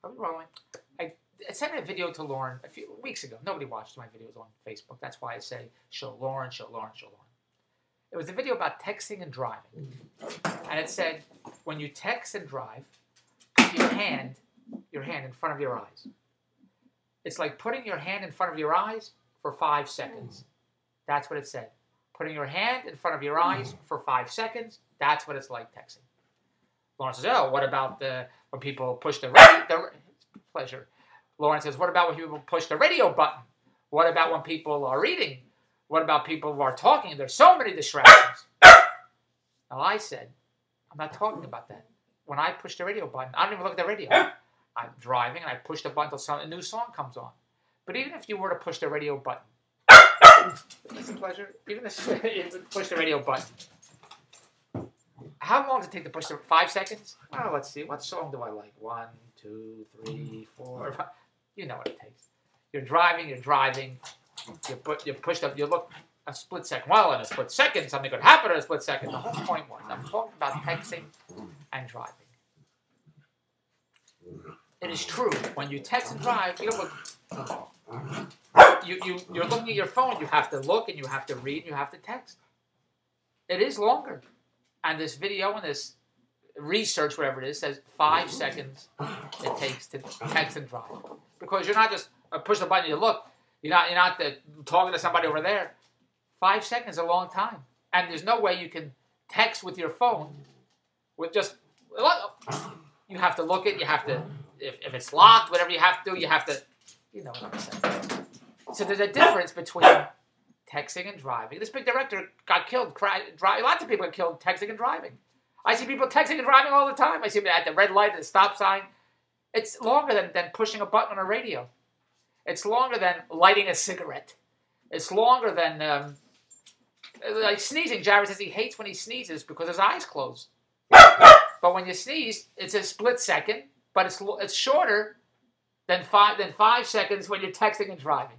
Are we rolling? I sent a video to Lorne a few weeks ago. Nobody watched my videos on Facebook. That's why I say show Lorne, show Lorne, show Lorne. It was a video about texting and driving. And it said, when you text and drive, put your hand in front of your eyes. It's like putting your hand in front of your eyes for 5 seconds. That's what it said. Putting your hand in front of your eyes for 5 seconds, that's what it's like texting. Lorne says, oh, what about when people push the radio? Pleasure. Lorne says, what about when people push the radio button? What about when people are eating? What about people who are talking? There's so many distractions. Now I said, I'm not talking about that. When I push the radio button, I don't even look at the radio. I'm driving and I push the button until a new song comes on. But even if you were to push the radio button, it's a pleasure. Even if you push the radio button, how long does it take to push the 5 seconds? Well, let's see. What song do I like? 1, 2, 3, 4, 5. You know what it takes. You're driving. You push up. You look a split second. Well, in a split second, something could happen in a split second. The whole point was I'm talking about texting and driving. It is true. When you text and drive, you don't look. You're looking at your phone. You have to look and you have to read and you have to text. It is longer. And this video and this research, whatever it is, says 5 seconds it takes to text and drive. Because you're not just push the button and you look. You're not talking to somebody over there. 5 seconds is a long time. And there's no way you can text with your phone with just, you have to look at, you have to, if it's locked, whatever you have to do, you have to, you know what I'm saying. So there's a difference between texting and driving. This big director got killed. Lots of people get killed texting and driving. I see people texting and driving all the time. I see them at the red light, at the stop sign. It's longer than pushing a button on a radio. It's longer than lighting a cigarette. It's longer than like sneezing. Jared says he hates when he sneezes because his eyes close. But when you sneeze, it's a split second, but it's shorter than 5 seconds when you're texting and driving.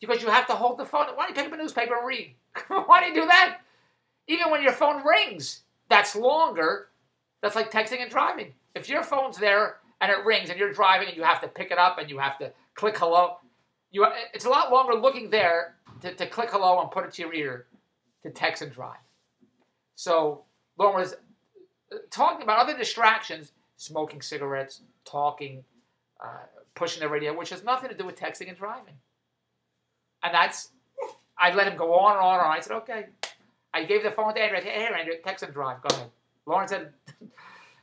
Because you have to hold the phone. Why don't you pick up a newspaper and read? Why do you do that? Even when your phone rings, that's longer. That's like texting and driving. If your phone's there and it rings and you're driving and you have to pick it up and you have to click hello, it's a lot longer looking there to click hello and put it to your ear to text and drive. So Lorne was talking about other distractions, smoking cigarettes, talking, pushing the radio, which has nothing to do with texting and driving. And I let him go on and on and on. I said, okay. I gave the phone to Andrew. I said, hey, Andrew, text and drive. Go ahead. Lorne said,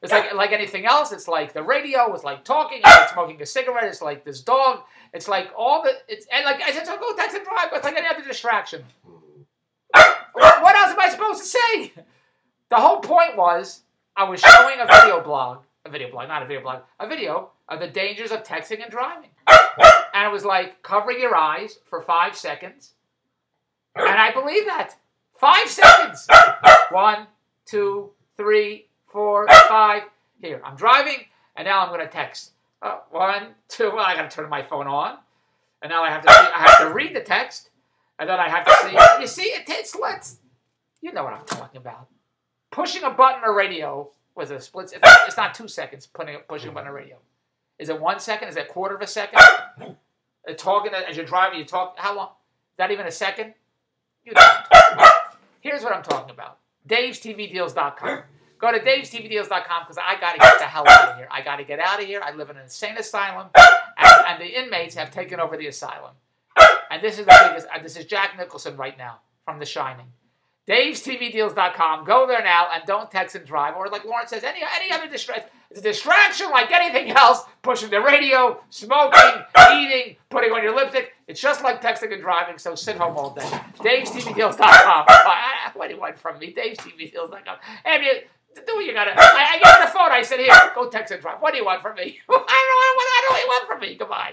it's like anything else. It's like the radio. It's like talking. It's like smoking a cigarette. It's like this dog. It's like and like I said, so go text and drive. But it's like any other distraction. What else am I supposed to say? The whole point was I was showing a video of the dangers of texting and driving. And it was like covering your eyes for 5 seconds. And I believe that. 5 seconds. 1, 2, 3, 4, 5. Here, I'm driving, and now I'm going to text. 1, 2. Well, I got to turn my phone on, and now I have to read the text, and then I have to see. You see, it's you know what I'm talking about. Pushing a button on a radio was a split. It's not 2 seconds. Pushing a button on a radio. Is it 1 second? Is it a quarter of a second? Talking as you're driving, you talk. How long? Is that even a second? You know what I'm talking about. Here's what I'm talking about. DavesTVDeals.com. Go to DavesTVDeals.com because I got to get the hell out of here. I got to get out of here. I live in an insane asylum, and the inmates have taken over the asylum. And this is the biggest. This is Jack Nicholson right now from The Shining. DavesTVDeals.com. Go there now and don't text and drive. Or like Lorne says, any other distraction. It's a distraction like anything else. Pushing the radio, smoking, eating, putting on your lipstick. It's just like texting and driving, so sit home all day. DavesTVDeals.com. What do you want from me? DavesTVDeals.com. And do what you got to. I gave him the phone. I said, here, go text and drive. What do you want from me? I don't know what you want from me. Goodbye.